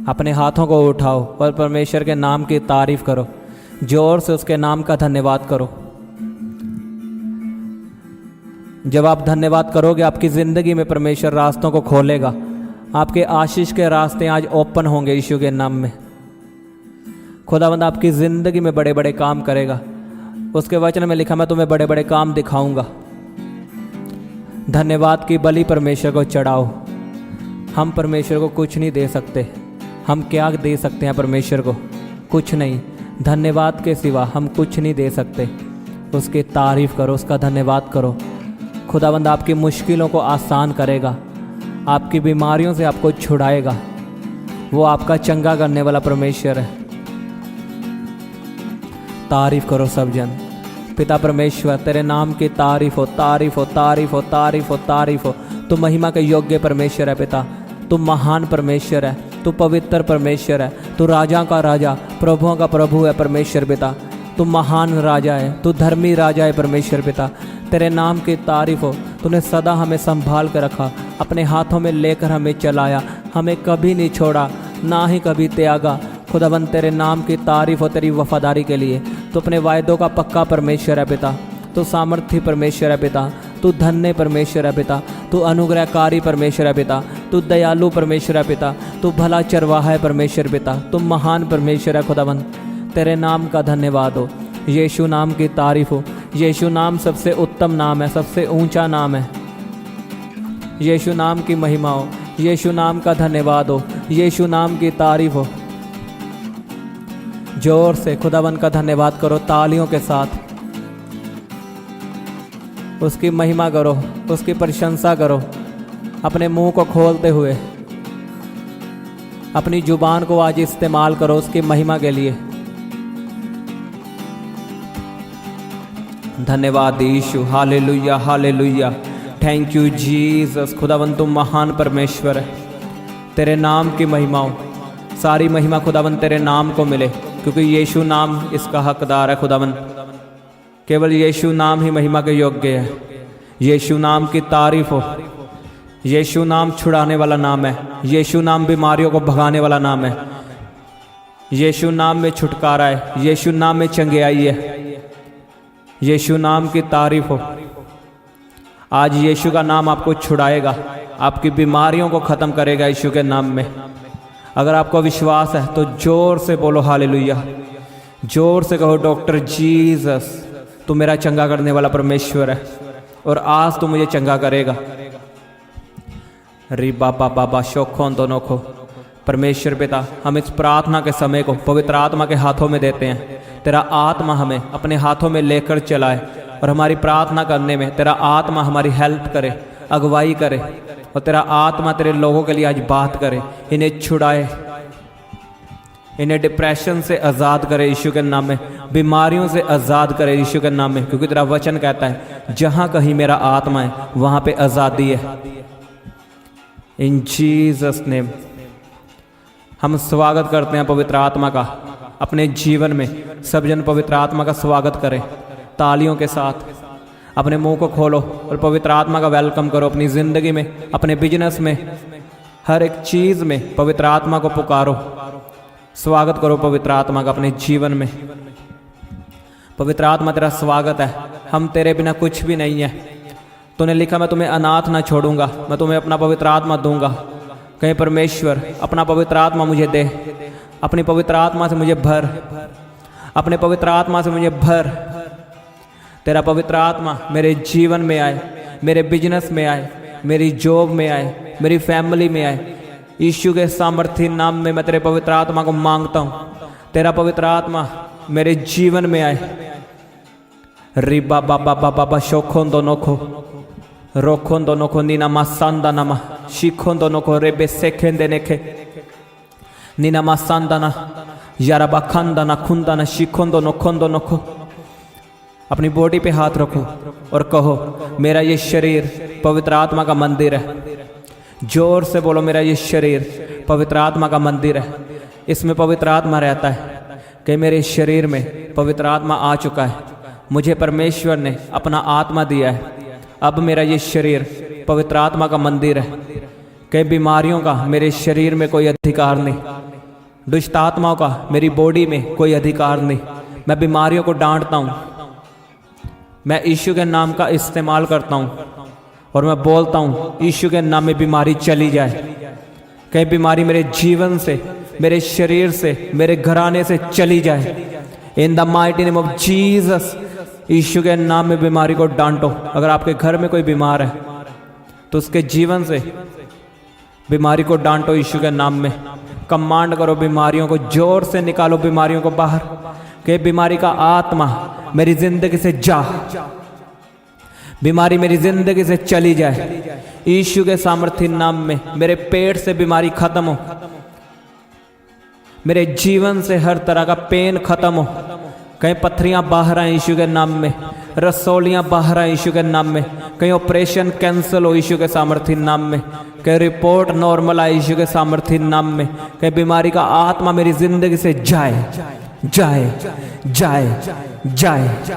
अपने हाथों को उठाओ और परमेश्वर के नाम की तारीफ करो, जोर से उसके नाम का धन्यवाद करो। जब आप धन्यवाद करोगे, आपकी ज़िंदगी में परमेश्वर रास्तों को खोलेगा। आपके आशीष के रास्ते आज ओपन होंगे यीशु के नाम में। खुदावंद आपकी ज़िंदगी में बड़े बड़े काम करेगा। उसके वचन में लिखा, मैं तुम्हें बड़े बड़े काम दिखाऊंगा। धन्यवाद की बलि परमेश्वर को चढ़ाओ। हम परमेश्वर को कुछ नहीं दे सकते। हम क्या दे सकते हैं परमेश्वर को? कुछ नहीं। धन्यवाद के सिवा हम कुछ नहीं दे सकते। उसकी तारीफ़ करो, उसका धन्यवाद करो। खुदावंद आपकी मुश्किलों को आसान करेगा, आपकी बीमारियों से आपको छुड़ाएगा। वो आपका चंगा करने वाला परमेश्वर है। तारीफ़ करो सब जन। पिता परमेश्वर, तेरे नाम की तारीफ़ हो, तारीफ़ हो, तारीफ़ हो, तारीफ़ हो, तारीफ़ हो। तू महिमा के योग्य परमेश्वर है पिता। तू महान परमेश्वर है, तू पवित्र परमेश्वर है, तू राजा का राजा, प्रभुओं का प्रभु है परमेश्वर पिता। तू महान राजा है, तू धर्मी राजा है परमेश्वर पिता। तेरे नाम की तारीफ़ हो। तूने सदा हमें संभाल कर रखा, अपने हाथों में लेकर हमें चलाया, हमें कभी नहीं छोड़ा, ना ही कभी त्यागा। खुदावंद तेरे नाम की तारीफ़ हो, तेरी वफादारी के लिए। तू अपने वायदों का पक्का परमेश्वर है पिता। तू सामर्थ्य परमेश्वर है पिता। तू धन्य परमेश्वर है पिता। तू अनुग्रहकारी परमेश्वर है पिता। तू दयालु परमेश्वर है पिता। तू भला चरवाहा है परमेश्वर पिता। तू महान परमेश्वर है खुदावंद। तेरे नाम का धन्यवाद हो। यीशु नाम की तारीफ़ हो। यीशु नाम सबसे उत्तम नाम है, सबसे ऊंचा नाम है। यीशु नाम की महिमा हो। यीशु नाम का धन्यवाद हो। यीशु नाम की तारीफ़ हो। जोर से खुदावंद का धन्यवाद करो, तालियों के साथ उसकी महिमा करो, उसकी प्रशंसा करो। अपने मुंह को खोलते हुए अपनी जुबान को आज इस्तेमाल करो उसकी महिमा के लिए। धन्यवाद यीशु। Hallelujah, hallelujah. Thank you Jesus. खुदावंद तुम महान परमेश्वर है। तेरे नाम की महिमा हो। सारी महिमा खुदावंद तेरे नाम को मिले, क्योंकि यीशु नाम इसका हकदार है खुदावंद। केवल यीशु नाम ही महिमा के योग्य है। यीशु नाम की तारीफ हो। यीशु नाम छुड़ाने वाला नाम है। यीशु नाम बीमारियों को भगाने वाला नाम है। यीशु नाम में छुटकारा है। यीशु नाम में चंगियाई है। यीशु नाम की तारीफ हो। आज यीशु का नाम आपको छुड़ाएगा, आपकी बीमारियों को ख़त्म करेगा यीशु के नाम में। अगर आपको विश्वास है तो जोर से बोलो हालेलुया। जोर से कहो, डॉक्टर जीसस तू मेरा चंगा करने वाला परमेश्वर है और आज तू मुझे चंगा करेगा। री बाबा बाबा शोखों दोनों को परमेश्वर पिता, हम इस प्रार्थना के समय को पवित्र आत्मा के हाथों में देते हैं। तेरा आत्मा हमें अपने हाथों में लेकर चलाए और हमारी प्रार्थना करने में तेरा आत्मा हमारी हेल्प करे, अगुवाई करे, और तेरा आत्मा तेरे लोगों के लिए आज बात करे, इन्हें छुड़ाए, इन्हें डिप्रेशन से आज़ाद करे यीशु के नाम में, बीमारियों से आज़ाद करे यीशु के नाम में, क्योंकि तेरा वचन कहता है जहाँ कहीं मेरा आत्मा है वहाँ पे आज़ादी है। इन जीसस नेम हम स्वागत करते हैं पवित्र आत्मा का अपने जीवन में। सब जन पवित्र आत्मा का स्वागत करें तालियों के साथ। अपने मुंह को खोलो और पवित्र आत्मा का वेलकम करो अपनी ज़िंदगी में, अपने बिजनेस में, हर एक चीज़ में पवित्र आत्मा को पुकारो। स्वागत करो पवित्र आत्मा का अपने जीवन में। पवित्र आत्मा तेरा स्वागत है। हम तेरे बिना कुछ भी नहीं है। तूने लिखा मैं तुम्हें अनाथ ना छोड़ूंगा, मैं तुम्हें अपना पवित्र आत्मा दूंगा। कहीं परमेश्वर अपना पवित्र आत्मा मुझे दे, अपनी पवित्र आत्मा से मुझे भर, अपने पवित्र आत्मा से मुझे भर। तेरा पवित्र आत्मा मेरे जीवन में आए, मेरे बिजनेस में आए, मेरी जॉब में आए, मेरी फैमिली में आए। यीशु के सामर्थ्य नाम में मैं तेरे पवित्र आत्मा को मांगता हूँ। तेरा पवित्र आत्मा मेरे जीवन में आए। रिबा बाबा बाबा शोखों दोनों को रोखों दोनों को नीना मासांदा नमा शिखों दोनों को रेबे सेखें देने के नीना मासांदा ना यारबा खांदा ना खुंदा ना शिखों दोनों को। अपनी बॉडी पे हाथ रखो और कहो मेरा ये शरीर पवित्र आत्मा का मंदिर है। जोर से बोलो मेरा ये शरीर पवित्र आत्मा का मंदिर है। इसमें पवित्र आत्मा रहता है कि मेरे शरीर में पवित्र आत्मा आ चुका है। मुझे परमेश्वर ने अपना आत्मा दिया है। अब मेरा ये शरीर पवित्र आत्मा का मंदिर है। कई बीमारियों का मेरे शरीर में कोई अधिकार नहीं। दुष्ट आत्माओं का मेरी बॉडी में कोई अधिकार नहीं। मैं बीमारियों को डांटता हूँ, मैं यीशु के नाम का इस्तेमाल करता हूँ और मैं बोलता हूँ यीशु के नाम में बीमारी चली जाए। कहीं बीमारी मेरे जीवन से, मेरे शरीर से, मेरे घराने से चली जाए। In the mighty name of Jesus, यीशु के नाम में बीमारी को डांटो। अगर आपके घर में कोई बीमार है तो उसके जीवन से बीमारी को डांटो यीशु के नाम में। कमांड करो, बीमारियों को जोर से निकालो, बीमारियों को बाहर। कि बीमारी का आत्मा मेरी जिंदगी से जा, बीमारी मेरी जिंदगी से चली जाए यीशु के सामर्थ्य नाम में। मेरे पेट से बीमारी खत्म हो, मेरे जीवन से हर तरह का पेन खत्म हो। कहीं पत्थरियां बाहर आए यीशु के नाम में, रसौलियां बाहर आए यीशु के नाम में। कहीं ऑपरेशन कैंसिल हो यीशु के सामर्थ्य नाम में। कहीं रिपोर्ट नॉर्मल आए यीशु के सामर्थ्य नाम में। कहीं बीमारी का आत्मा मेरी जिंदगी से जाए जाए जाए जाए।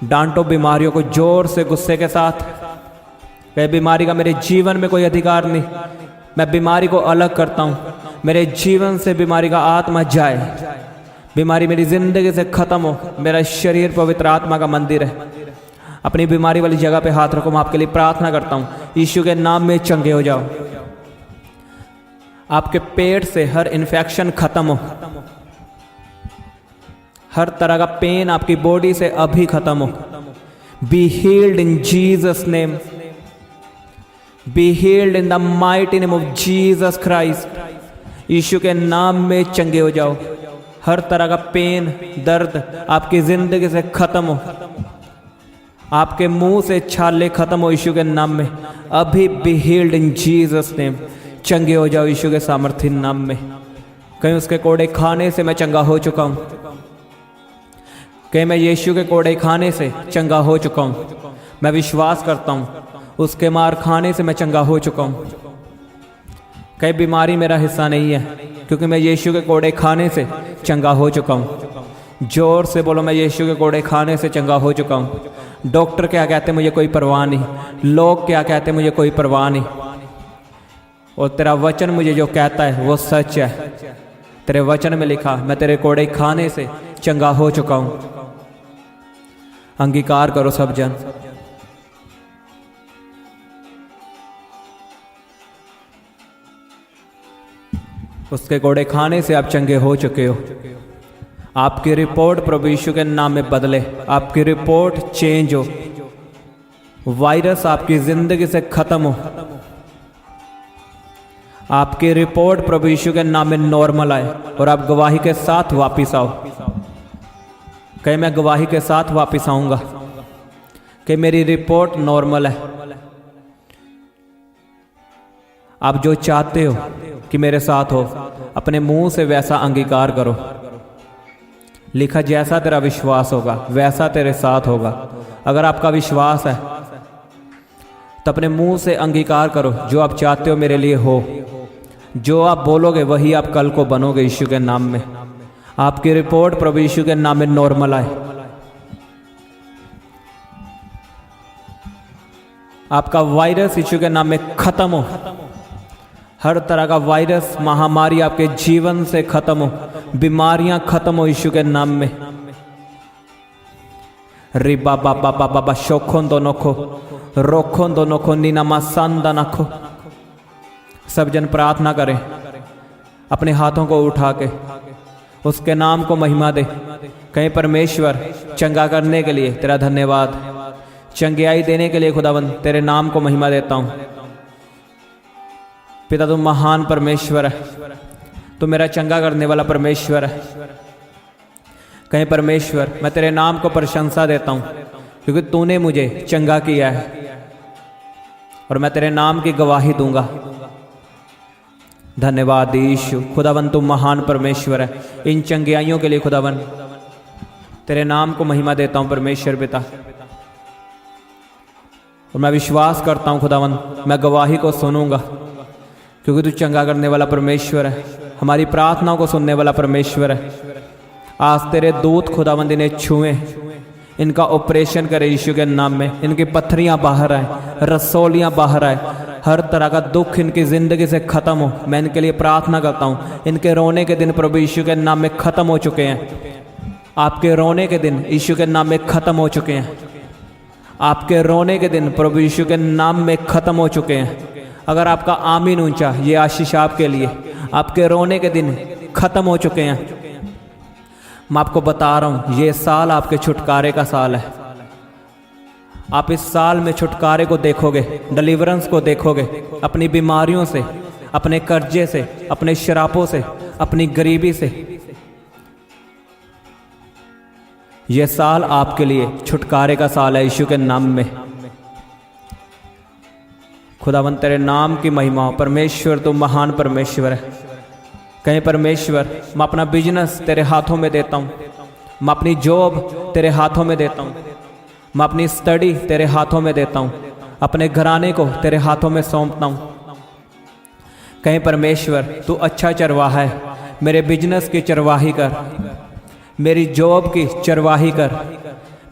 डांटो बीमारियों को जोर से, गुस्से के साथ। कहीं बीमारी का मेरे जीवन में कोई अधिकार नहीं। मैं बीमारी को अलग करता हूं, मेरे जीवन से बीमारी का आत्मा जाए, बीमारी मेरी जिंदगी से खत्म हो। मेरा शरीर पवित्र आत्मा का मंदिर है। अपनी बीमारी वाली जगह पे हाथ रखो। मैं आपके लिए प्रार्थना करता हूं, यीशु के नाम में चंगे हो जाओ। आपके पेट से हर इन्फेक्शन खत्म हो, हर तरह का पेन आपकी बॉडी से अभी खत्म हो। Be healed in Jesus name, be healed in the mighty name of Jesus Christ. यीशु के नाम में चंगे हो जाओ। हर तरह का पेन, दर्द आपकी जिंदगी से खत्म हो। आपके मुंह से छाले खत्म हो यीशु के नाम में। अभी be healed in Jesus name, चंगे हो जाओ यीशु के सामर्थ्य नाम में। कहीं उसके कोड़े खाने से मैं चंगा हो चुका हूं, कहीं मैं यीशु के कोड़े खाने से चंगा हो चुका हूं। मैं विश्वास करता हूं उसके मार खाने से मैं चंगा हो चुका हूं। कहीं बीमारी मेरा हिस्सा नहीं है, क्योंकि मैं यीशु के कोड़े खाने से चंगा हो चुका हूं। जोर से बोलो, मैं यीशु के कोड़े खाने से चंगा हो चुका हूं। डॉक्टर क्या कहते मुझे कोई परवाह नहीं, लोग क्या कहते मुझे कोई परवाह नहीं, और तेरा वचन मुझे जो कहता है वो सच है। तेरे वचन में लिखा, मैं तेरे कोड़े खाने से चंगा हो चुका हूं। अंगीकार करो सब जन। उसके कोड़े खाने से आप चंगे हो चुके हो। आपकी रिपोर्ट प्रभु यीशु के नाम में बदले, आपकी रिपोर्ट चेंज हो। वायरस आपकी जिंदगी से खत्म हो। आपकी रिपोर्ट प्रभु यीशु के नाम में नॉर्मल आए और आप गवाही के साथ वापिस आओ। कहीं मैं गवाही के साथ वापिस आऊंगा कि मेरी रिपोर्ट नॉर्मल है। आप जो चाहते हो कि मेरे साथ हो, अपने मुंह से वैसा अंगीकार करो। लिखा, जैसा तेरा विश्वास होगा वैसा तेरे साथ होगा। अगर आपका विश्वास है तो अपने मुंह से अंगीकार करो, जो आप चाहते हो मेरे लिए हो। जो आप बोलोगे वही आप कल को बनोगे यीशु के नाम में। आपकी रिपोर्ट प्रभु यीशु के नाम में नॉर्मल आए। आपका वायरस यीशु के नाम में खत्म हो। हर तरह का वायरस, महामारी आपके जीवन से खत्म हो। बीमारियां खत्म हो यीशु के नाम में। रिबा बाबा बाबा बा शोखों दो नोखो, रोखों दो नोखो, नीना मासांदा नखो। सब जन प्रार्थना करें, अपने हाथों को उठा के उसके नाम को महिमा दे। कहीं परमेश्वर चंगा करने के लिए तेरा धन्यवाद, चंगियाई देने के लिए खुदावंद तेरे नाम को महिमा देता हूं। पिता, तुम महान परमेश्वर है, तुम मेरा चंगा करने वाला परमेश्वर है। कहीं परमेश्वर मैं तेरे नाम को प्रशंसा देता हूं, क्योंकि तूने मुझे चंगा किया है और मैं तेरे नाम की गवाही दूंगा। धन्यवाद यीशु। खुदावन तुम महान परमेश्वर है। इन चंगियाइयों के लिए खुदावन तेरे नाम को महिमा देता हूं परमेश्वर पिता। और मैं विश्वास करता हूं खुदावन, मैं गवाही को सुनूंगा, क्योंकि तू चंगा करने वाला परमेश्वर है, हमारी प्रार्थनाओं को सुनने वाला परमेश्वर है। आज तेरे दूत खुदावंद इन्हें छुए, इनका ऑपरेशन करे यीशु के नाम में। इनकी पत्थरियां बाहर आए, रसौलियां बाहर आए, हर तरह का दुख इनकी ज़िंदगी से ख़त्म हो। मैं इनके लिए प्रार्थना करता हूँ। इनके रोने के दिन प्रभु यीशु के नाम में ख़त्म हो चुके हैं। आपके रोने के दिन यीशु के नाम में ख़त्म हो चुके हैं। आपके रोने के दिन प्रभु यीशु के नाम में ख़त्म हो चुके हैं। अगर आपका आमीन ऊंचा, ये आशीष आपके लिए। आपके रोने के दिन ख़त्म हो चुके हैं। मैं आपको बता रहा हूँ, ये साल आपके छुटकारे का साल है। आप इस साल में छुटकारे को देखोगे, डिलीवरेंस को देखोगे, अपनी बीमारियों से, अपने कर्जे से, अपने शरापों से, अपनी गरीबी से। यह साल आपके लिए छुटकारे का साल है यीशु के नाम में। खुदावंद तेरे नाम की महिमा हो। परमेश्वर तू महान परमेश्वर है। कहीं परमेश्वर, मैं अपना बिजनेस तेरे हाथों में देता हूँ। मैं अपनी जॉब तेरे हाथों में देता हूँ। मैं अपनी स्टडी तेरे हाथों में देता हूँ। अपने घराने को तेरे हाथों में सौंपता हूँ। कहीं परमेश्वर तू अच्छा चरवाहा है। मेरे बिजनेस की चरवाही कर, मेरी जॉब की चरवाही कर,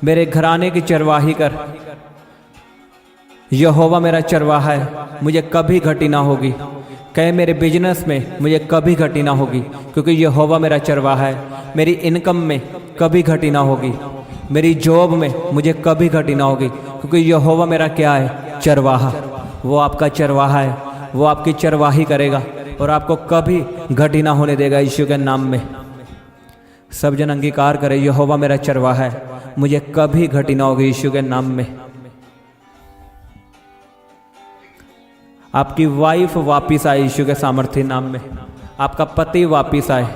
मेरे घराने की चरवाही कर। यहोवा मेरा चरवाहा है, मुझे कभी घटी ना होगी। कहे मेरे बिजनेस में मुझे कभी घटी ना होगी, क्योंकि यहोवा मेरा चरवाहा है। मेरी इनकम में कभी घटी ना होगी। मेरी जॉब में मुझे कभी घटी ना होगी, क्योंकि यहोवा मेरा क्या है? चरवाहा। वो आपका चरवाहा है, वो आपकी चरवाही करेगा और आपको कभी घटी ना होने देगा यीशु के नाम में। सब जन अंगीकार करें, यहोवा मेरा चरवाहा है, मुझे कभी घटी ना होगी यीशु के नाम में। आपकी वाइफ वापिस आए यीशु के सामर्थ्य नाम में। आपका पति वापिस आए।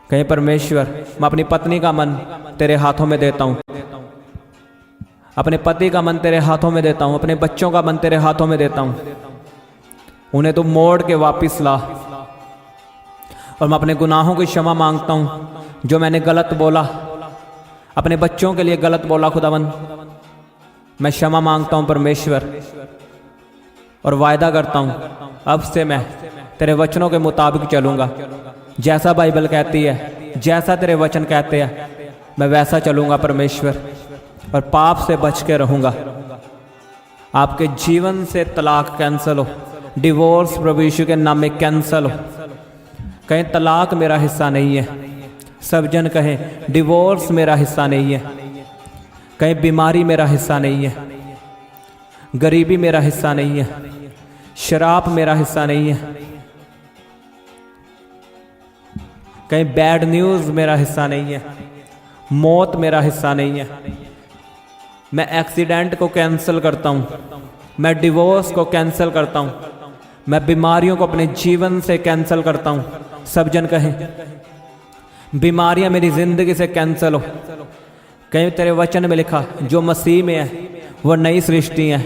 कहीं परमेश्वर, मैं अपनी पत्नी का मन तेरे हाथों में देता हूँ। अपने पति का मन तेरे हाथों में देता हूँ। अपने बच्चों का मन तेरे हाथों में देता हूँ। उन्हें तू मोड़ के वापिस ला। और मैं अपने गुनाहों की क्षमा मांगता हूँ, जो मैंने गलत बोला, अपने बच्चों के लिए गलत बोला। खुदावन, मैं क्षमा मांगता हूँ परमेश्वर, और वायदा करता हूँ अब से मैं तेरे वचनों के मुताबिक चलूँगा। जैसा बाइबल कहती है, जैसा तेरे वचन कहते हैं, मैं वैसा चलूँगा परमेश्वर, और पाप से बच के रहूँगा। आपके जीवन से तलाक कैंसिल हो, डिवोर्स प्रभु यीशु के नाम में कैंसिल हो। कहीं तलाक मेरा हिस्सा नहीं है। सब जन कहें डिवोर्स मेरा हिस्सा नहीं है। कहीं बीमारी मेरा हिस्सा नहीं है। गरीबी मेरा हिस्सा नहीं है। शराब मेरा हिस्सा नहीं है। कहीं बैड न्यूज़ मेरा हिस्सा नहीं है। मौत मेरा हिस्सा नहीं है। मैं एक्सीडेंट को कैंसिल करता हूँ। मैं डिवोर्स को कैंसिल करता हूँ। मैं बीमारियों को अपने जीवन से कैंसिल करता हूँ। सब जन कहें बीमारियां मेरी जिंदगी से कैंसिल हो। कहीं तेरे वचन में लिखा, जो मसीह में है वो नई सृष्टि है।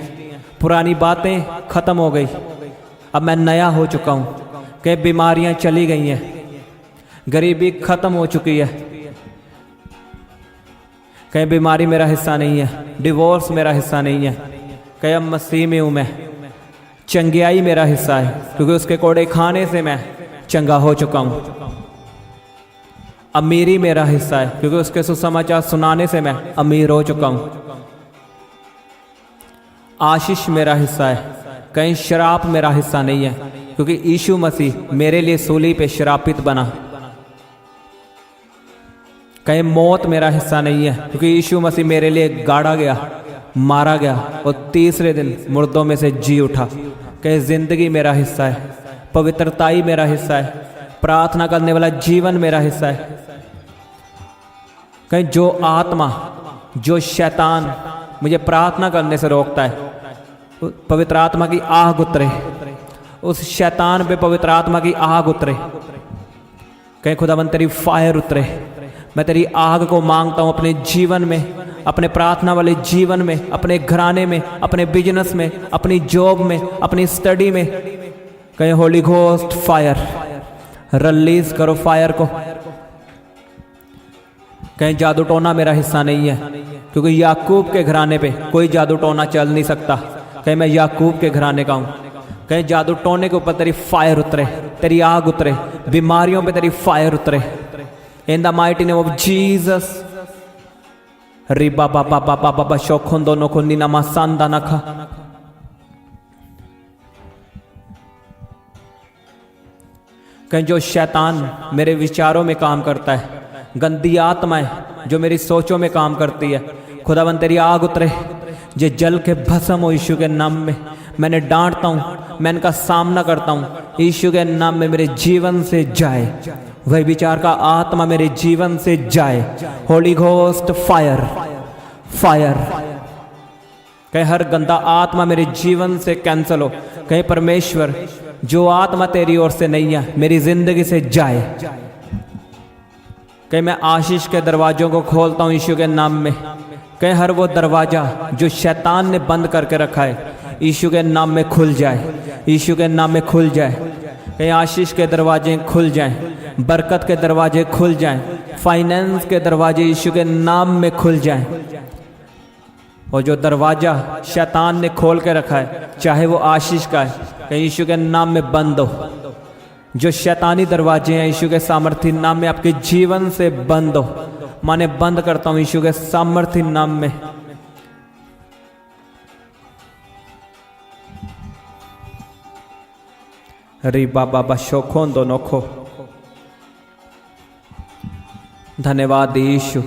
पुरानी बातें खत्म हो गई, अब मैं नया हो चुका हूँ। कहीं बीमारियां चली गई हैं, गरीबी खत्म हो चुकी है। कहीं बीमारी मेरा हिस्सा नहीं है। डिवोर्स मेरा हिस्सा नहीं है। कहीं अब मसीह में हूँ मैं। चंगियाई मेरा हिस्सा है, क्योंकि उसके कोड़े खाने से मैं चंगा हो चुका हूँ। अमीरी मेरा हिस्सा है, क्योंकि उसके सुसमाचार सुनाने से मैं अमीर हो चुका हूँ। आशीष मेरा हिस्सा है। कहीं शराब मेरा हिस्सा नहीं है, क्योंकि यीशु मसीह मेरे लिए सूली पे श्रापित बना। कहीं मौत मेरा हिस्सा नहीं है, क्योंकि यीशु मसीह मेरे लिए गाड़ा गया, मारा गया और तीसरे दिन मुर्दों में से जी उठा। कहीं जिंदगी मेरा हिस्सा है। पवित्रताई मेरा हिस्सा है। प्रार्थना करने वाला जीवन मेरा हिस्सा है। कहीं जो आत्मा, जो शैतान मुझे प्रार्थना करने से रोकता है, पवित्र आत्मा की आग उतरे। उस शैतान पे पवित्र आत्मा की आग उतरे। कहीं खुदावंद तेरी फायर उतरे। मैं तेरी आग को मांगता हूँ अपने जीवन में, अपने प्रार्थना वाले जीवन में, अपने घराने में, अपने बिजनेस में, अपनी जॉब में, अपनी स्टडी में। कहीं होली घोस्ट फायर रिलीज करो फायर को। कहीं जादू टोना मेरा हिस्सा नहीं है, क्योंकि याकूब के घराने पे कोई जादू टोना चल नहीं सकता। कहीं मैं याकूब के घराने का हूँ। कहीं जादू टोने के ऊपर तेरी फायर उतरे, तेरी आग उतरे, बीमारियों पे तेरी फायर उतरे। In the mighty name of Jesus. रिबा बाबा बाबा बाबा शोखों दोनों को नीना मासांदा नखा। कहीं जो शैतान मेरे विचारों में काम करता है, गंदी आत्माएं जो मेरी सोचों में काम करती है, खुदावन तेरी आग उतरे, ये जल के भस्म हो यीशु के नाम में। मैंने डांटता हूँ, मैं इनका सामना करता हूँ, यीशु के नाम में मेरे जीवन से जाए, वही विचार का आत्मा मेरे जीवन से जाए। Holi ghost fire fire. कहीं हर गंदा आत्मा मेरे जीवन से कैंसल हो। कहीं परमेश्वर जो आत्मा तेरी ओर से नहीं है मेरी जिंदगी से जाए। कहीं मैं आशीष के दरवाजों को खोलता हूँ यीशु के नाम में। कहीं हर वो दरवाजा जो शैतान ने बंद करके रखा है यीशु के नाम में खुल जाए, यीशु के नाम में खुल जाए। कहीं आशीष के दरवाजे खुल जाएं, बरकत के दरवाजे खुल जाएं, फाइनेंस के दरवाजे यीशु के नाम में खुल जाएं। और जो दरवाजा शैतान ने खोल के रखा है, चाहे वो आशीष का है, कहीं यीशु के नाम में बंद हो। जो शैतानी दरवाजे हैं यीशु के सामर्थ्य नाम में आपके जीवन से बंद हो। माने बंद करता हूं यीशु के सामर्थ्य नाम में। री बाबा बशोखों दोनों खो। धन्यवाद यीशु,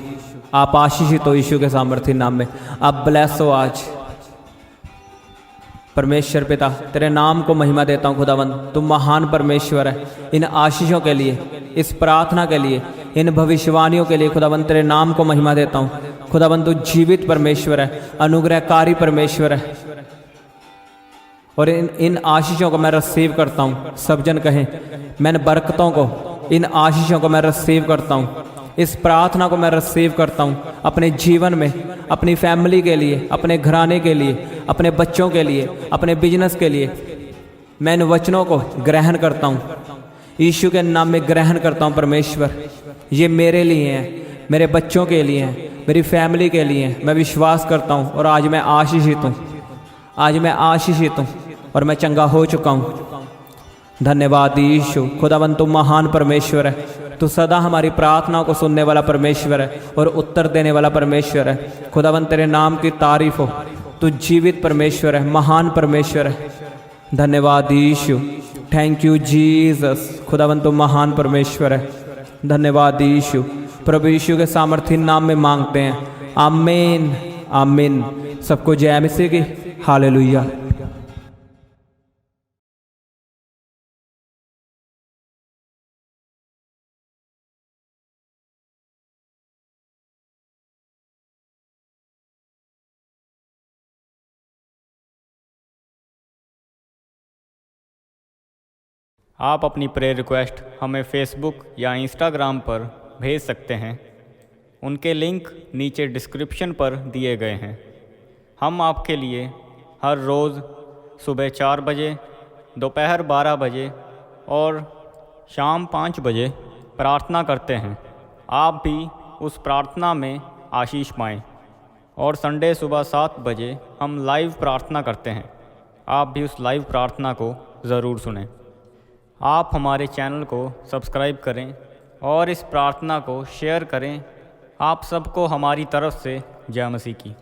आप आशीषित हो यीशु के सामर्थ्य नाम में। आप ब्लेस हो आज। परमेश्वर पिता तेरे नाम को महिमा देता हूँ खुदावन, तुम महान परमेश्वर है। इन आशीषों के लिए, इस प्रार्थना के लिए, इन भविष्यवाणियों के लिए खुदावन तेरे नाम को महिमा देता हूँ। खुदावन तू जीवित परमेश्वर है, अनुग्रहकारी परमेश्वर है। और इन आशीषों को मैं रिसीव करता हूँ। सब जन कहें, मैं इन बरकतों को, इन आशीषों को मैं रिसीव करता हूँ। इस प्रार्थना को मैं रिसीव करता हूँ अपने जीवन में, अपनी फैमिली के लिए, अपने घराने के लिए, अपने बच्चों के लिए, अपने बिजनेस के लिए। मैं इन वचनों को ग्रहण करता हूँ, यीशु के नाम में ग्रहण करता हूँ। परमेश्वर ये मेरे लिए हैं, मेरे बच्चों के लिए हैं, मेरी फैमिली के लिए हैं। मैं विश्वास करता हूँ और आज मैं आशीषित हूँ, आज मैं आशीषित हूँ और मैं चंगा हो चुका हूँ। धन्यवाद यीशु। खुदावन तू महान परमेश्वर है, तू सदा हमारी प्रार्थनाओं को सुनने वाला परमेश्वर है और उत्तर देने वाला परमेश्वर है। खुदावन तेरे नाम की तारीफ हो, तू जीवित परमेश्वर है, महान परमेश्वर है। धन्यवाद यीशु, थैंक यू जीसस। खुदावन तू महान परमेश्वर है। धन्यवाद यीशु। प्रभु यीशु के सामर्थ्य नाम में मांगते हैं, आमीन आमीन। सबको जय मसीह की। हालेलुया। आप अपनी प्रेयर रिक्वेस्ट हमें फेसबुक या इंस्टाग्राम पर भेज सकते हैं। उनके लिंक नीचे डिस्क्रिप्शन पर दिए गए हैं। हम आपके लिए हर रोज़ सुबह 4 बजे, दोपहर 12 बजे और शाम 5 बजे प्रार्थना करते हैं। आप भी उस प्रार्थना में आशीष पाएँ। और संडे सुबह 7 बजे हम लाइव प्रार्थना करते हैं। आप भी उस लाइव प्रार्थना को ज़रूर सुनें। आप हमारे चैनल को सब्सक्राइब करें और इस प्रार्थना को शेयर करें। आप सबको हमारी तरफ से जय मसीह की।